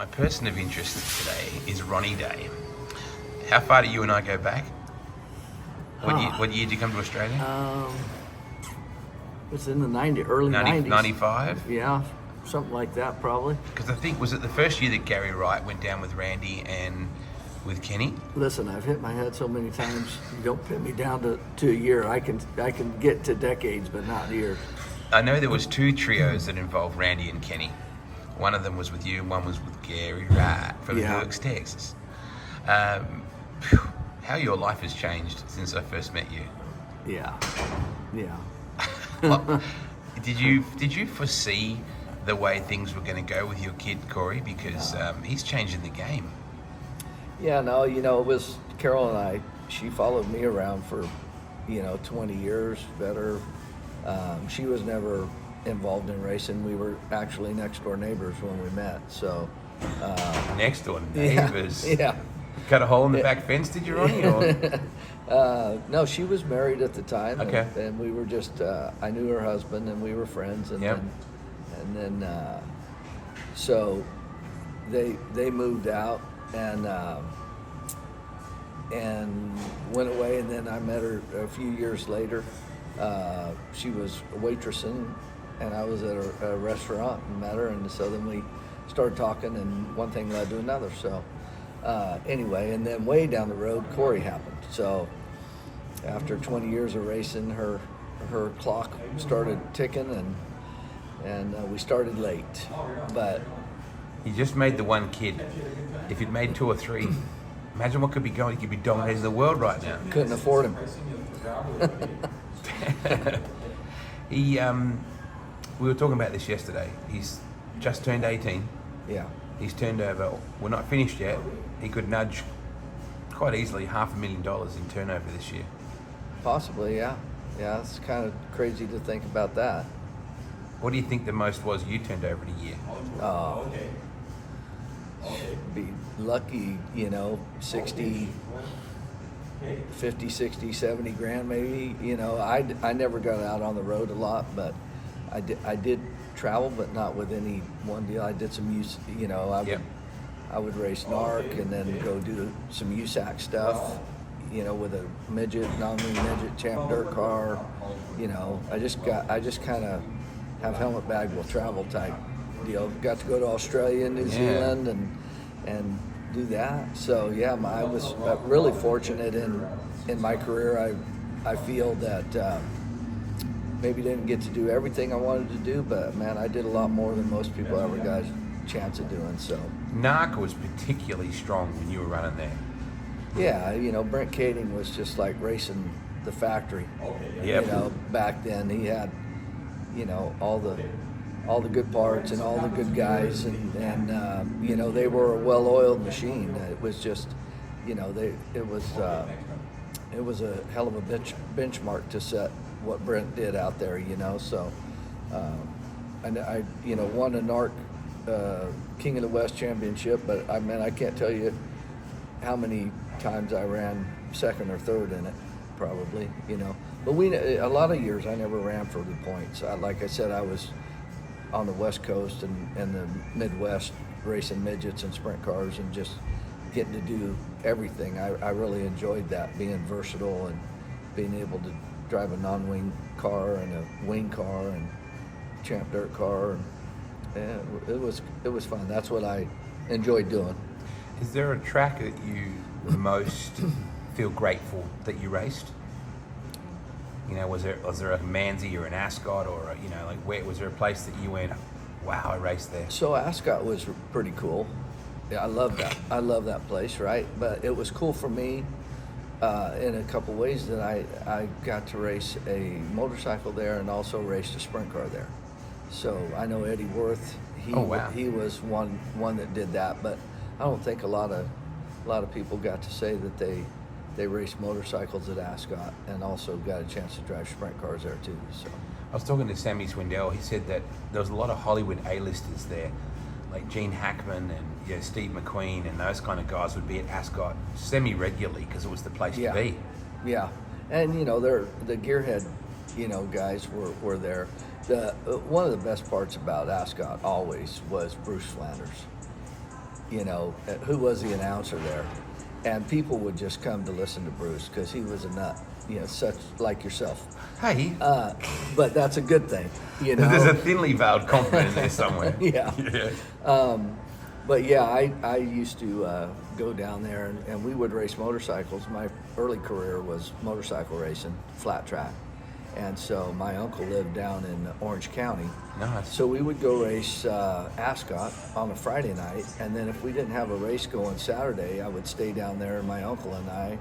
My person of interest today is Ronnie Day. How far do you and I go back? What year did you come to Australia? It's in the early 90s. 95? Yeah, something like that probably. Because I think, was it the first year that Gary Wright went down with Randy and with Kenny? Listen, I've hit my head so many times. You don't pin me down to a year. I can get to decades, but not years. I know there was two trios that involved Randy and Kenny. One of them was with you, and one was with Gary Wright from Works, Texas. How your life has changed since I first met you. Yeah. Did you foresee the way things were going to go with your kid Corey? Because he's changing the game. Yeah, no, it was Carole and I. She followed me around for 20 years better. She was never involved in racing. We were actually next door neighbors when we met. So next door neighbors. Yeah. Cut a hole in the back fence, did you, Ronnie? Or? No, she was married at the time. Okay. And we were just, I knew her husband and we were friends. And then so they moved out and went away. And then I met her a few years later. She was waitressing and I was at a restaurant and met her. And so then we started talking and one thing led to another. So anyway, and then way down the road, Corey happened. So after 20 years of racing, her clock started ticking, and we started late. But you just made the one kid. If you'd made two or three, imagine what could be going. You could be dominating the world right now. Couldn't afford him. We were talking about this yesterday. He's just turned 18. Yeah. He's turned over. We're not finished yet. He could nudge quite easily $500,000 in turnover this year. Possibly, yeah. Yeah, it's kind of crazy to think about that. What do you think the most was you turned over in a year? Be lucky, 60, 50, 60, 70 grand maybe. I never got out on the road a lot, but I did travel, but not with any one deal. I did some use, I would race NARC and then go do some USAC stuff, with a non-wing midget, champ dirt car. I just kind of have helmet bag will travel type deal. Got to go to Australia and New Zealand and do that. So yeah, I was really fortunate in my career. I feel that maybe didn't get to do everything I wanted to do, but man, I did a lot more than most people ever got a chance of doing. So NARC was particularly strong when you were running there. Yeah, Brent Kading was just like racing the factory. Yep. Back then he had, all the good parts and all the good guys, and they were a well-oiled machine. It was just, it was a hell of a benchmark to set what Brent did out there, So, and I won a NARC King of the West championship, but I can't tell you how many times I ran second or third in it, probably, But a lot of years I never ran for the points. Like I said, I was on the West Coast and the Midwest racing midgets and sprint cars and just getting to do everything. I really enjoyed that, being versatile and being able to drive a non-wing car and a wing car and champ dirt car, and it was fun. That's what I enjoyed doing. Is there a track that you most feel grateful that you raced? Was there a Manzi or an Ascot or where was there a place that you went, wow, I raced there? So Ascot was pretty cool. Yeah, I love that. I love that place, right? But it was cool for me in a couple ways that I got to race a motorcycle there and also raced a sprint car there. So I know Eddie Worth. He was one that did that, but I don't think a lot of people got to say that they raced motorcycles at Ascot and also got a chance to drive sprint cars there too. So I was talking to Sammy Swindell. He said that there was a lot of Hollywood A-listers there, like Gene Hackman and Steve McQueen and those kind of guys would be at Ascot semi-regularly because it was the place to be. Yeah, and the gearhead, guys were there. One of the best parts about Ascot always was Bruce Flanders. who was the announcer there, and people would just come to listen to Bruce because he was a nut, such like yourself. Hey, But that's a good thing, there's a thinly veiled compliment in there somewhere. Yeah. Yeah. But yeah, I used to go down there and we would race motorcycles. My early career was motorcycle racing, flat track. And so my uncle lived down in Orange County. Nice. So we would go race Ascot on a Friday night. And then if we didn't have a race going Saturday, I would stay down there, and my uncle and I,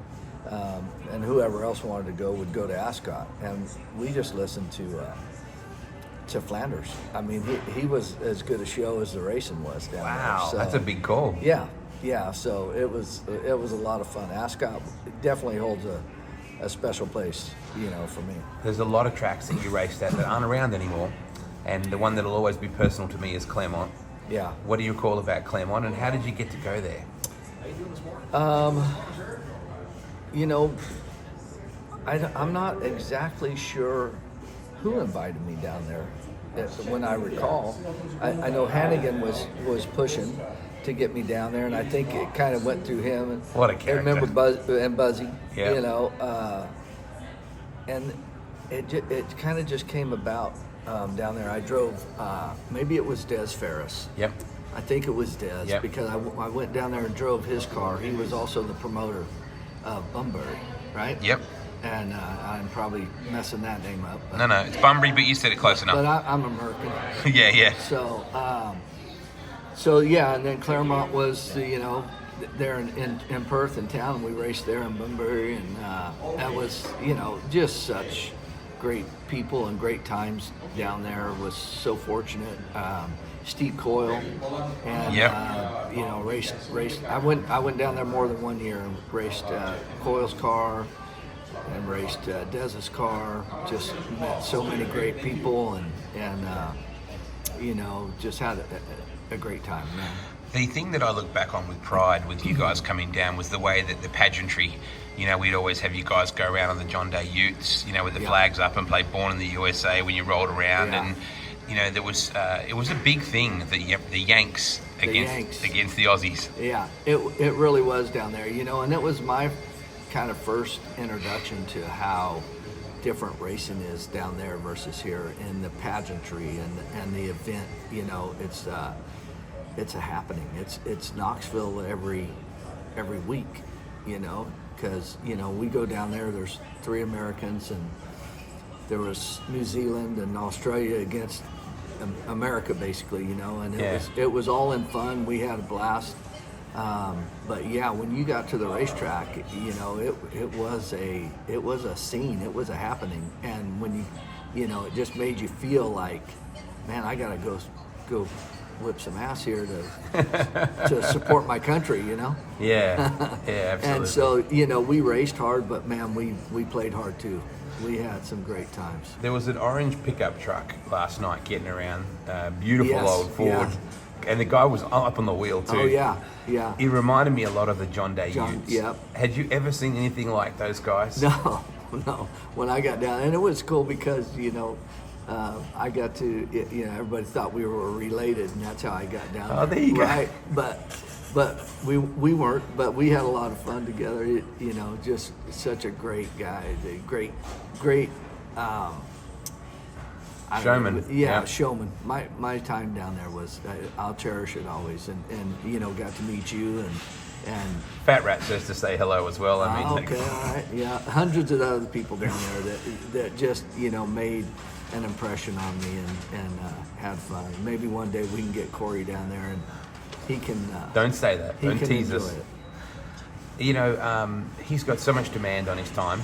and whoever else wanted to go would go to Ascot. And we just listened to Flanders. I mean, he was as good a show as the racing was down there. Wow, So, that's a big call. yeah. So it was a lot of fun. Ascot definitely holds a special place, for me. There's a lot of tracks that you raced at that aren't around anymore, and the one that'll always be personal to me is Claremont. Yeah. What do you recall about Claremont, and how did you get to go there? I'm not exactly sure who invited me down there. When I recall, I know Hannagan was pushing to get me down there, and I think it kind of went through him. And What a character! I remember Buzzy, Yeah. and it kind of just came about down there. I drove, maybe it was Des Ferris. Yep. I think it was Des, Yep. because I went down there and drove his car. He was also the promoter of Bunbury, right? Yep. And I'm probably messing that name up. But, No, it's Bunbury, but you said it close but enough. I'm American. Yeah. So yeah, and then Claremont was there in Perth in town, and we raced there in Bunbury, and that was just such great people and great times down there. Was so fortunate. Steve Coyle, and Yep. raced. I went down there more than 1 year and raced Coyle's car and raced Dez's car. Just met so many great people and just had a great time, man. The thing that I look back on with pride with you guys coming down was the way that the pageantry, we'd always have you guys go around on the John Day Utes, with the flags up and play Born in the USA when you rolled around. Yeah. And, there was, it was a big thing, the Yanks against the Aussies. Yeah, it really was down there, and it was my kind of first introduction to how different racing is down there versus here in the pageantry and the event. It's a happening. It's Knoxville every week, because we go down there. There's 3 Americans, and there was New Zealand and Australia against America, basically, and it was all in fun. We had a blast. But yeah, when you got to the racetrack, it was a scene. It was a happening, and when it just made you feel like, man, I gotta go whip some ass here to support my country, Yeah, absolutely. And so we raced hard, but man, we played hard too. We had some great times. There was an orange pickup truck last night getting around, beautiful Yes, old Ford. yeah. And the guy was up on the wheel too. Oh yeah. He reminded me a lot of the John Day Utes. Yep. Had you ever seen anything like those guys? No. When I got down, and it was cool because I got to everybody thought we were related, and that's how I got down. Oh, there you go. Right, but we weren't. But we had a lot of fun together. Just such a great guy, great. Showman. Yeah, showman. My time down there was, I'll cherish it always, and got to meet you and Fat Rat says to say hello as well. I mean, okay, all right, yeah, hundreds of other people down there that just made an impression on me and had fun. Maybe one day we can get Corey down there and he can. Don't say that. Don't tease us. It. He's got so much demand on his time.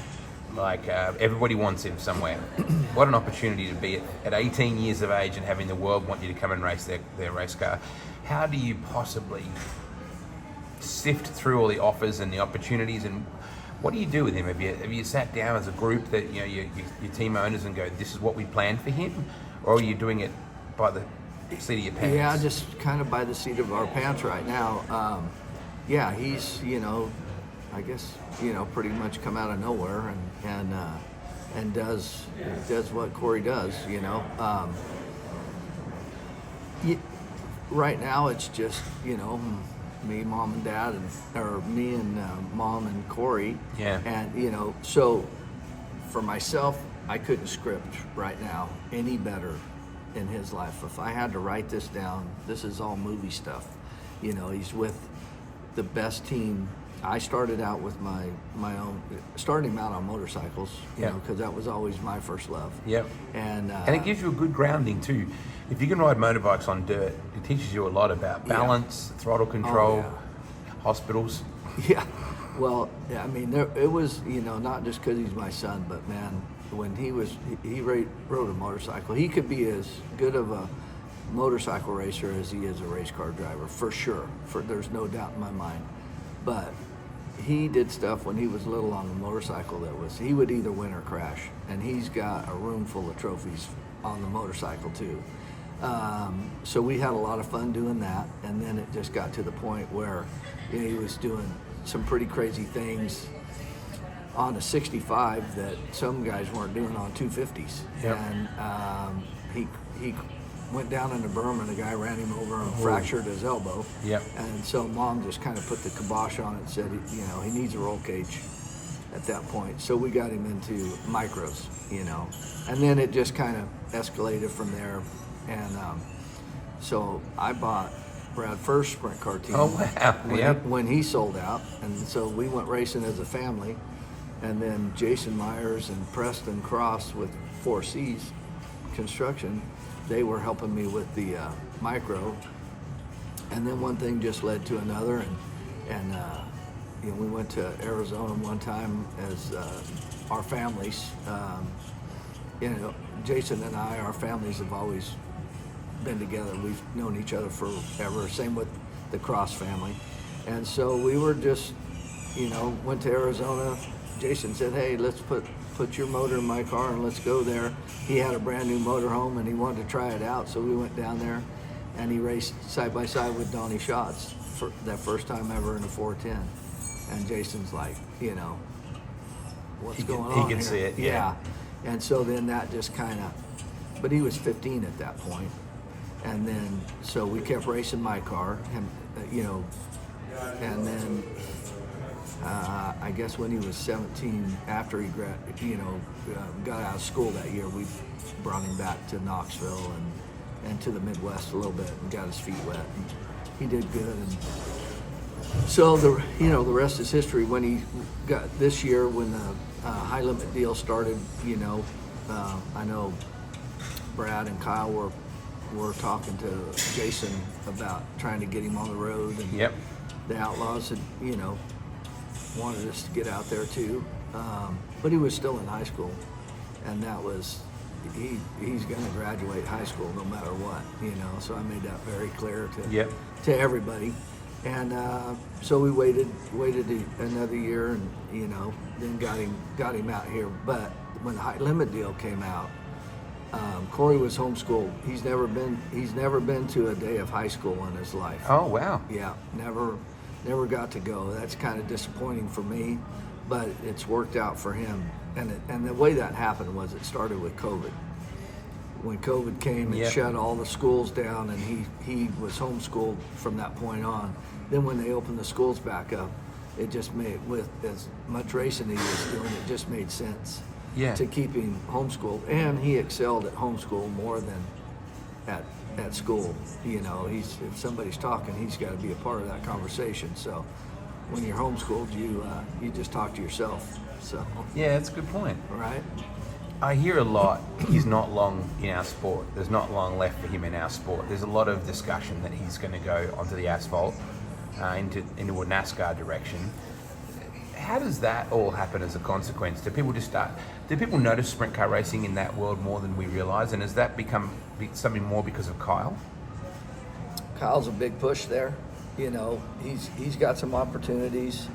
Like everybody wants him somewhere. What an opportunity to be at 18 years of age and having the world want you to come and race their race car. How do you possibly sift through all the offers and the opportunities, and what do you do with him? Have you sat down as a group that your team owners and go, this is what we planned for him, or are you doing it by the seat of your pants? Yeah, just kind of by the seat of our pants right now. He's I guess pretty much come out of nowhere and does what Corey does. Right now it's just me, mom, and dad, or me and mom and Corey. Yeah. And so for myself, I couldn't script right now any better in his life. If I had to write this down, this is all movie stuff. He's with the best team. I started out with my own, starting him out on motorcycles, because that was always my first love. Yep. And it gives you a good grounding too. If you can ride motorbikes on dirt, it teaches you a lot about balance, throttle control, hospitals. Yeah. Well, I mean, it was, not just because he's my son, but man, when he rode a motorcycle, he could be as good of a motorcycle racer as he is a race car driver, for sure. There's no doubt in my mind. But he did stuff when he was little on a motorcycle he would either win or crash. And he's got a room full of trophies on the motorcycle too. So we had a lot of fun doing that. And then it just got to the point where he was doing some pretty crazy things on a 65 that some guys weren't doing on 250s. Yep. And he went down in the berm and the guy ran him over and fractured his elbow. Yep. And so mom just kind of put the kibosh on it and said, he needs a roll cage at that point. So we got him into micros, and then it just kind of escalated from there. And so I bought Brad first sprint car team. Oh, wow. When he sold out. And so we went racing as a family. And then Jason Myers and Preston Cross with 4Cs construction, they were helping me with the micro. And then one thing just led to another. And we went to Arizona one time as our families. Jason and I, our families have always been together. We've known each other forever. Same with the Cross family. And so we were just, went to Arizona. Jason said, hey, let's put your motor in my car and let's go there. He had a brand new motorhome and he wanted to try it out. So we went down there and he raced side by side with Donnie Schatz for that first time ever in a 410. And Jason's like, what's going on He can here? see it. Yeah. And so then that just kind of, but he was 15 at that point. And then, so we kept racing my car, and then I guess when he was 17, after he got out of school that year, we brought him back to Knoxville and to the Midwest a little bit and got his feet wet. And he did good. And so the rest is history. When he got this year, when the high limit deal started, I know Brad and Kyle were talking to Jason about trying to get him on the road, and the Outlaws had wanted us to get out there too, but he was still in high school, and that was he's going to graduate high school no matter what, so I made that very clear to everybody. And so we waited another year, and then got him out here. But when the high limit deal came out, Corey was homeschooled. He's never been to a day of high school in his life. Oh, wow. Yeah, never got to go. That's kind of disappointing for me, but it's worked out for him. And the way that happened was it started with COVID. When COVID came, it shut all the schools down, and he was homeschooled from that point on. Then when they opened the schools back up, it just made, with as much racing he was doing, it just made sense to keep him homeschooled. And he excelled at homeschool more than at school. If somebody's talking, he's got to be a part of that conversation. So when you're homeschooled, you just talk to yourself. So that's a good point. Right. I hear a lot, he's not long in our sport. There's not long left for him in our sport. There's a lot of discussion that he's going to go onto the asphalt, into a NASCAR direction. How does that all happen as a consequence? Do people notice sprint car racing in that world more than we realize? And has that become something more because of Kyle? Kyle's a big push there. He's got some opportunities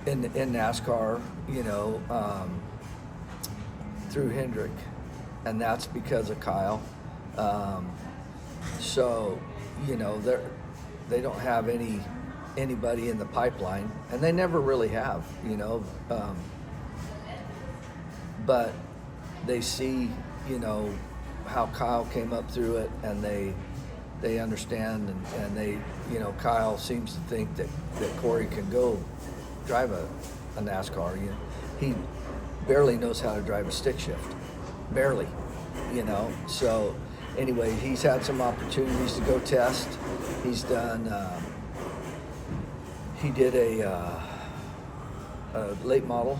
in NASCAR, through Hendrick, and that's because of Kyle. So, they don't have anybody in the pipeline, and they never really have, but they see, how Kyle came up through it, and they they understand, and they, you know, Kyle seems to think that Corey can go drive a NASCAR. You know, he barely knows how to drive a stick shift, barely, you know. So anyway, he's had some opportunities to go test. He's done. He did a late model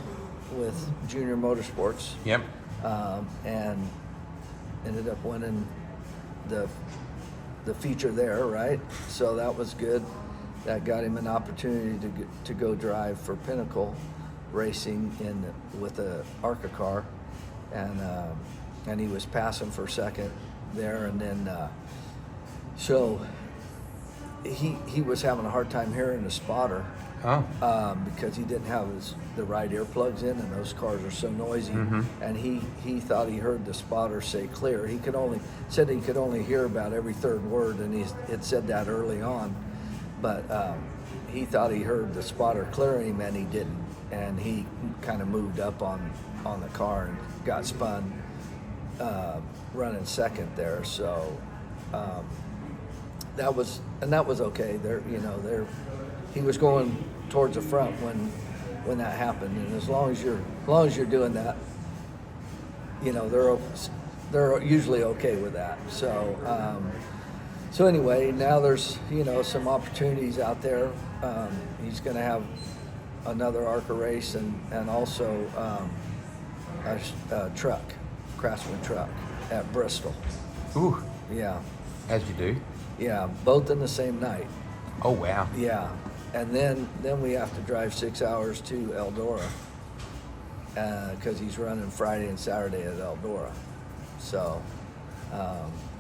with Junior Motorsports. Yep. And ended up winning the feature there, right? So that was good. That got him an opportunity to go drive for Pinnacle Racing with a ARCA car, and he was passing for second there, and then so he was having a hard time hearing the spotter. Because he didn't have the right earplugs in, and those cars are so noisy. And he thought he heard the spotter say clear. He could only hear about every third word, and it said that early on. But he thought he heard the spotter clearing him, and he didn't. And he kind of moved up on the car and got spun running second there. So that was okay. He was going towards the front when that happened, and as long as you're doing that, you know, they're usually okay with that. So anyway, now there's, you know, some opportunities out there. He's going to have another ARCA race and also a truck, Craftsman truck at Bristol. Ooh. Yeah. As you do. Yeah, both in the same night. Oh wow. Yeah. And then we have to drive 6 hours to Eldora because he's running Friday and Saturday at Eldora. So,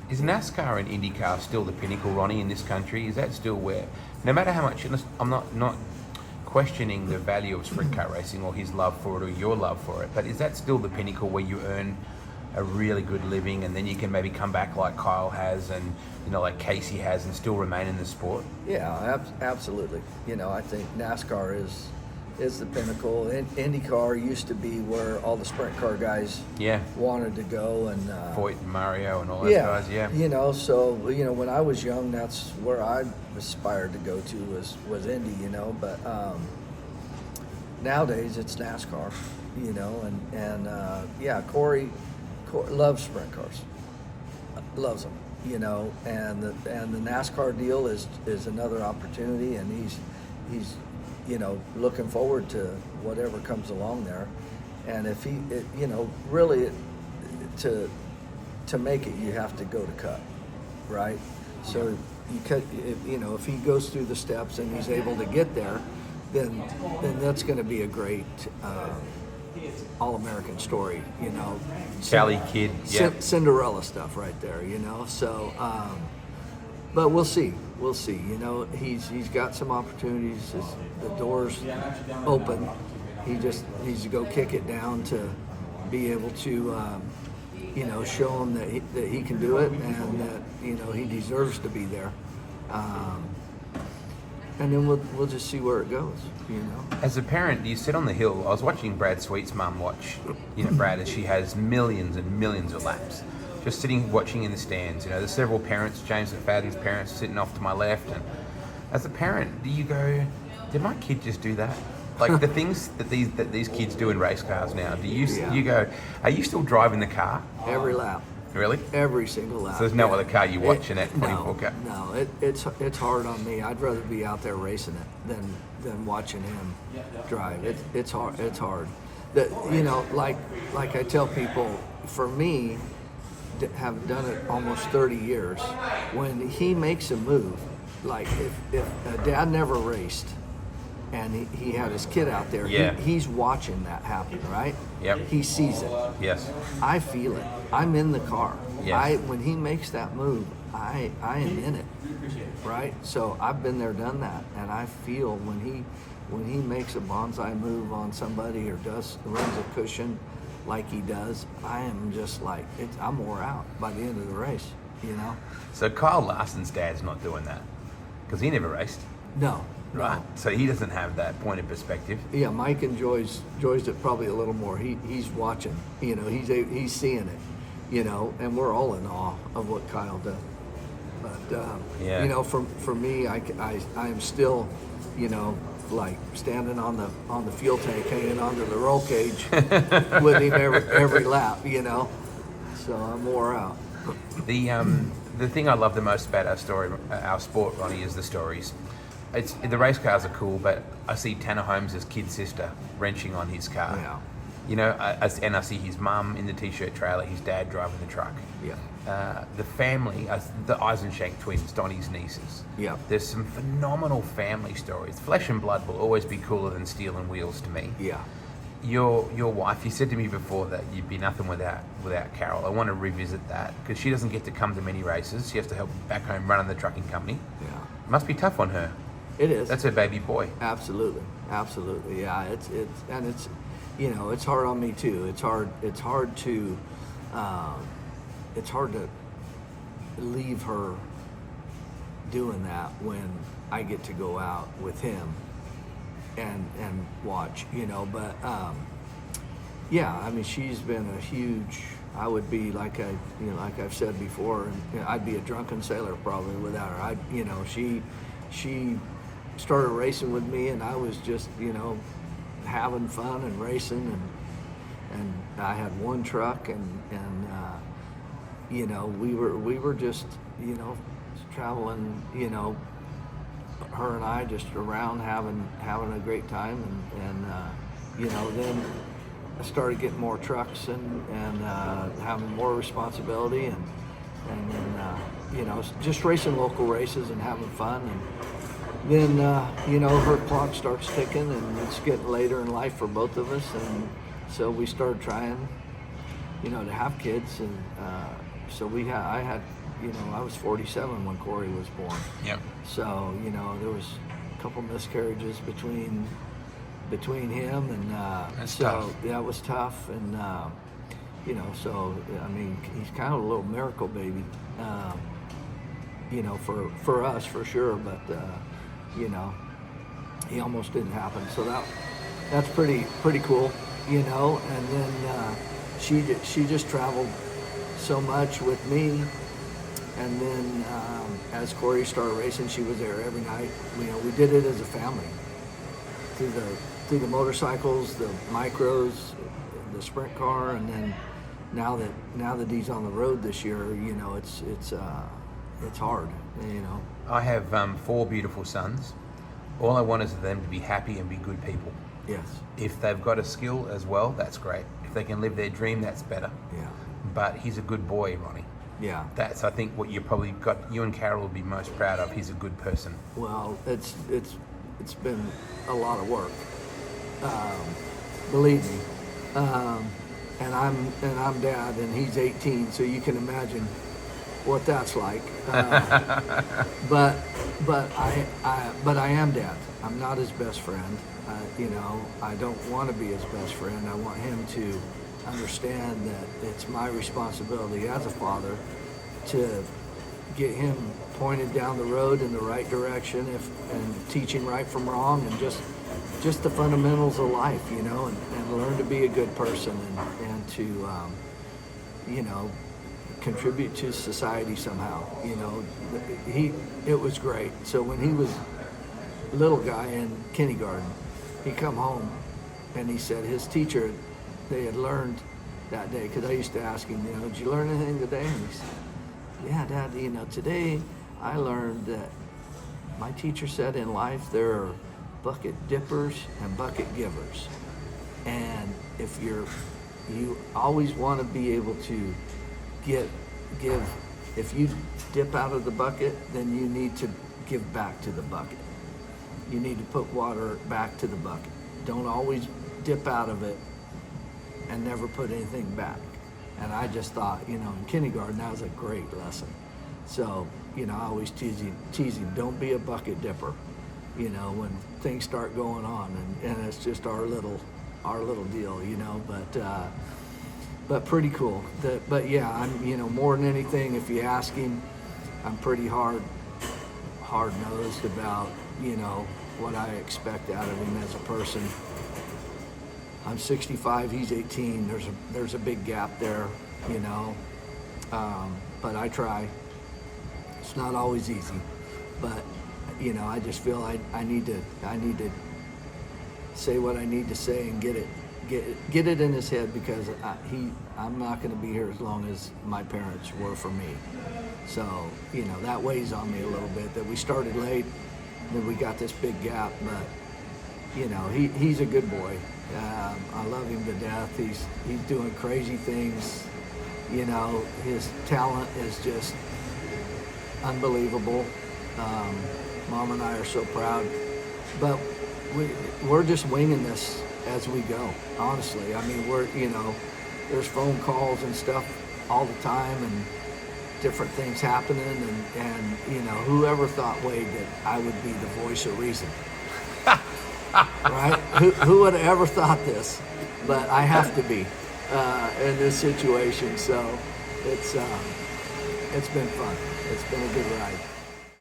is NASCAR and IndyCar still the pinnacle, Ronnie, in this country? Is that still where, no matter how much, I'm not questioning the value of sprint car racing or his love for it or your love for it, but is that still the pinnacle where you earn a really good living and then you can maybe come back like Kyle has and, you know, like Casey has and still remain in the sport? Yeah, absolutely. You know, I think NASCAR is the pinnacle. IndyCar used to be where all the sprint car guys wanted to go, and Foyt and Mario and all those guys. Yeah. You know, so, you know, when I was young, that's where I aspired to go to was Indy, you know, but nowadays it's NASCAR, you know, and Corey loves sprint cars, loves them, you know, and the NASCAR deal is another opportunity, and he's you know, looking forward to whatever comes along there. And if you know, really to make it, you have to go to Cup, right? So you know, if he goes through the steps and he's able to get there, then that's going to be a great all-American story, you know. Cali kid, Cinderella stuff right there, you know. So, but we'll see. You know, he's got some opportunities. The door's open. He just needs to go kick it down to be able to, you know, show him that he can do it and that, you know, he deserves to be there. And then we'll just see where it goes, you know. As a parent, you sit on the hill. I was watching Brad Sweet's mum watch, you know, Brad, as she has millions and millions of laps. Just sitting, watching in the stands. You know, there's several parents, James McFadden's parents sitting off to my left. And as a parent, do you go, did my kid just do that? Like the things that these kids do in race cars now, do you go, are you still driving the car? Every lap. Really? Every single lap. So there's no other car you watch in that 24K? No, it's hard on me. I'd rather be out there racing it than watching him drive. It's hard. It's hard. You know, like I tell people, for me, have done it almost 30 years, when he makes a move, like if a dad never raced and he had his kid out there, he's watching that happen, right? Yep. He sees it. Yes. I feel it. I'm in the car. Yes. When he makes that move, I am in it, right? So I've been there, done that, and I feel when he makes a bonsai move on somebody or runs a cushion like he does, I am just like, I'm wore out by the end of the race, you know? So Kyle Larson's dad's not doing that because he never raced. No. Right. So he doesn't have that point of perspective. Yeah, Mike enjoys it probably a little more. He's watching, you know, he's seeing it, you know, and we're all in awe of what Kyle does. But Yeah. you know, for me, I am still, you know, like standing on the fuel tank, hanging onto the roll cage with him every lap, you know. So I'm wore out. The thing I love the most about our sport, Ronnie, is the stories. The race cars are cool, but I see Tanner Holmes' kid sister wrenching on his car. Yeah. You know, and I see his mum in the t-shirt trailer, his dad driving the truck. Yeah. The family, the Eisenshank twins, Donnie's nieces. Yeah. There's some phenomenal family stories. Flesh and blood will always be cooler than steel and wheels to me. Yeah. Your wife, you said to me before that you'd be nothing without Carole. I want to revisit that because she doesn't get to come to many races. She has to help back home running the trucking company. Yeah. Must be tough on her. It is. That's her baby boy. Absolutely. Yeah. It's you know, it's hard on me too. It's hard to leave her doing that when I get to go out with him and watch, you know. But yeah, I mean, she's been a huge. I would be like I've said before, I'd be a drunken sailor probably without her. She started racing with me, and I was just, you know, having fun and racing, and I had one truck, and you know, we were just, you know, traveling, you know, her and I just around having a great time, and you know, then I started getting more trucks and having more responsibility, and then you know, just racing local races and having fun, and then you know, her clock starts ticking, and it's getting later in life for both of us, and so we started trying, you know, to have kids, and so I had, you know, I was 47 when Corey was born. Yep. So, you know, there was a couple miscarriages between him, and That's so tough. that was tough, and you know, so I mean, he's kind of a little miracle baby, you know, for us for sure, but you know, he almost didn't happen, so that's pretty cool, you know. And then she just traveled so much with me, and then as Corey started racing, she was there every night. You know, we did it as a family through the motorcycles, the micros, the sprint car, and then now that he's on the road this year, you know, it's hard, you know. I have 4 beautiful sons. All I want is for them to be happy and be good people. Yes. If they've got a skill as well, that's great. If they can live their dream, that's better. Yeah. But he's a good boy, Ronnie. Yeah. That's, I think, what you and Carole will be most proud of. He's a good person. Well, it's been a lot of work, believe me. And I'm dad, and he's 18, so you can imagine what that's like. But I am dad. I'm not his best friend. You know, I don't want to be his best friend. I want him to understand that it's my responsibility as a father to get him pointed down the road in the right direction, and teaching right from wrong, and just the fundamentals of life, you know, and learn to be a good person, and to you know, contribute to society somehow. You know, it was great. So when he was a little guy in kindergarten, he come home and he said his teacher, they had learned that day, because I used to ask him, you know, did you learn anything today? And he said, yeah, Dad, you know, today I learned that my teacher said in life there are bucket dippers and bucket givers. And if you always want to be able to give, if you dip out of the bucket, then you need to give back to the bucket. You need to put water back to the bucket. Don't always dip out of it and never put anything back. And I just thought, you know, in kindergarten, that was a great lesson. So, you know, I always tease him, don't be a bucket dipper, you know, when things start going on, and it's just our little deal, you know, but pretty cool. But yeah, I'm, you know, more than anything, if you ask him, I'm pretty hard-nosed about, you know, what I expect out of him as a person. I'm 65, he's 18. There's a big gap there, you know, but I try. It's not always easy, but you know, I just feel I need to say what I need to say and get it in his head, because I'm not going to be here as long as my parents were for me. So, you know, that weighs on me a little bit, that we started late, then we got this big gap, but you know, he's a good boy. I love him to death. He's doing crazy things. You know, his talent is just unbelievable. Mom and I are so proud, but we're just winging this as we go, honestly. I mean, you know, there's phone calls and stuff all the time and different things happening, and you know, whoever thought, Wade, that I would be the voice of reason? Right? Who would have ever thought this? But I have to be in this situation, so it's been fun. It's been a good ride.